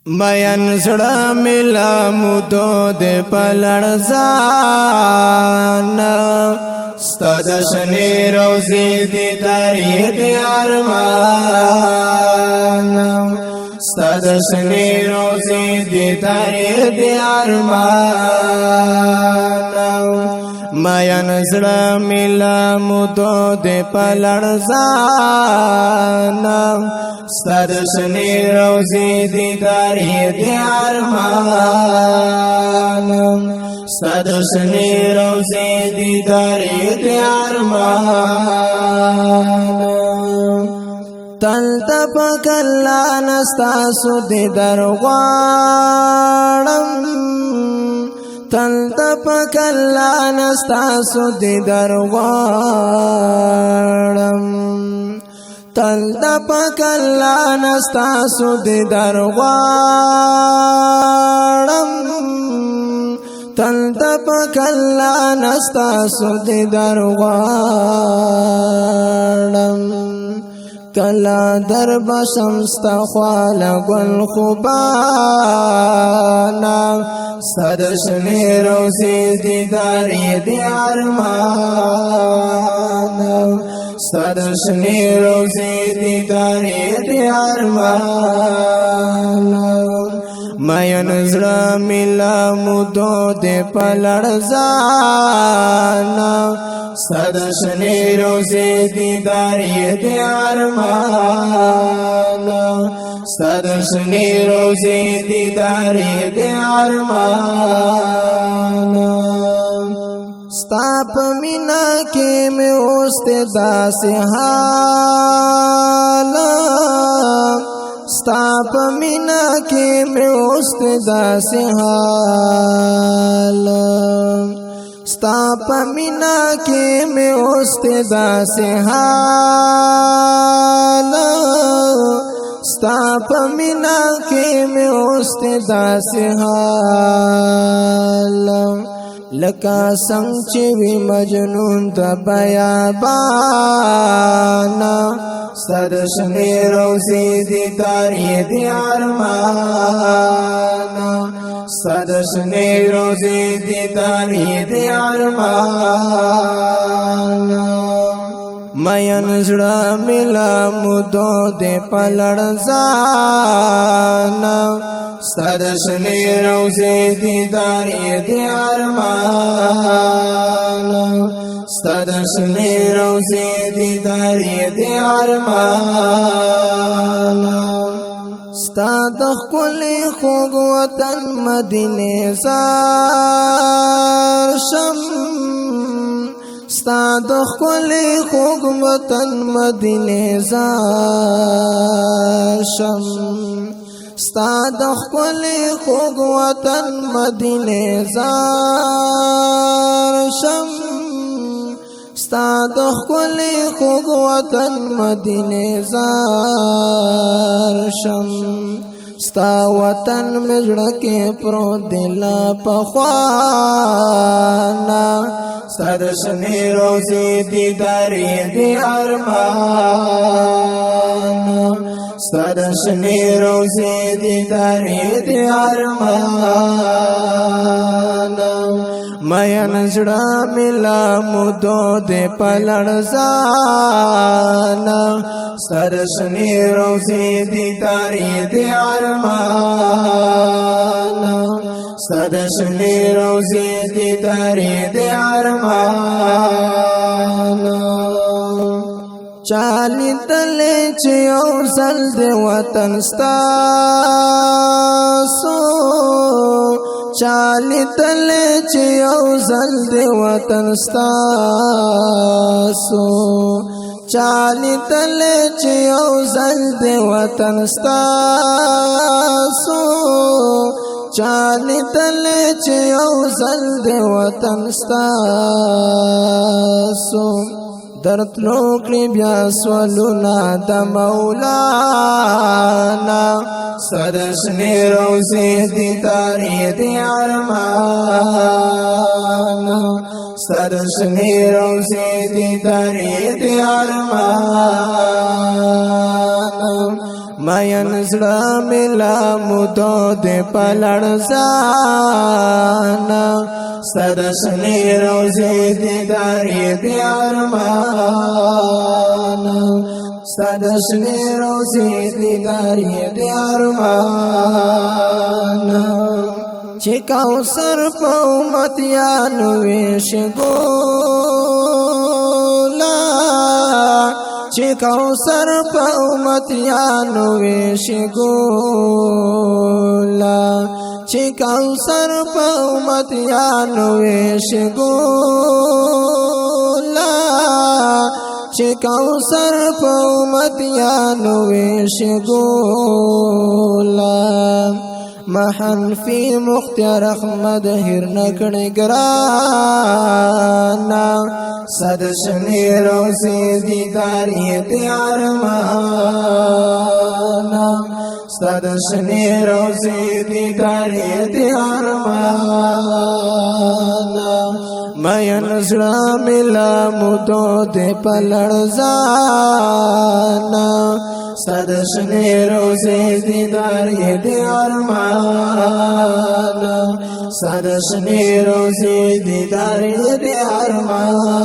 مین زړه ملا مودو د پلړزان ستاد شنی روزي دي تاریخ ارمان ستاد شنی روزي دي تاریخ ارمان مین زړه ملا مودو د پلړزان ستاد شنی روزي دي تاریخ ارمان ستاد شنی روزي دي تاریخ ارمان تل تپکلا نستا سود درغواړم تل تپکلا نستا سود درغواړم تل تپکلا نستا سود درغواړم تل تپکلا نستا سود درغواړم کلا در بشم استخوال گل خوبانا سرشنی روزی دیداری دی ارمان سرشنی روزی دیداری دی ارمان مین زړه ملا مودو د پلړزان سرشنی روزی دیداری دی ارمان سرشنی روزی دیداری دی ارمان ستا په مینا کې مې اوست داسې حال ستا په مینا کې مې اوست داسې حال ستا په مینا کې مې اوست داسې حال ستا په مینا کې مې اوست داسې حال لکه څنګه چې وی مجنون د بیابان سرشنی روزي دي تاریخ دی ارمان سرشنی روزي دي تاریخ دی ارمان مین زړه ملا مودو د پلړزان سرشنی روزي دي تاریخ دی ارمان سرشنی روزي دي تاریخ دی ارمان ستا د خپلې خوږ وطن مدینه زار شم ستا د خپلې خوږ وطن مدینه زار شم ستا د خپلې خوږ وطن مدینه زار شم ستا د خپلې خوږ وطن مدینه زار شم ستا وطن مې زړه کې پروت دی لا پخوانا سرشنی روزي دیداري دی ارمان سرشنی روزي دیداري دی ارمان مین زړه ملا مودو د پلړزان سرشنی روزي دیداري دی ارمان سرشنی روزي دیداري دی ارمان چالی تلې چې او سل د وطن ستاسو چالی تلې چې او سل د وطن ستاسو چالی تلې چې او سل د وطن ستاسو چالی تلې چې او سل د وطن ستاسو درت لوکلی بیا سوالونا د مولانا سرشنی روزي دي تاریخ دی ارمان سرشنی روزي دي تاریخ دی ارمان مین زړه ملا مودو دې پلړزانا ستاد شنې روزي دیدار دې ارمان ستاد شنې روزي دیدار دې ارمان چې کوثر په امتیانو ویش ګولا چې کوثر په امتیانو ویش ګولا چې کوثر په امتیانو ویش ګولا چې کوثر په امتیانو ویش ګولا محنفی مختار احمد هر نکړې ګرانا صد شنې روزي دیدار دې ارمانا صد شنې روزي دیدار دې ارمانا مین زړه ملا مودو دې پلړزانا صد شنې روزي دیدار دې ارمانا صد شنې روزي دیدار دې ارمانا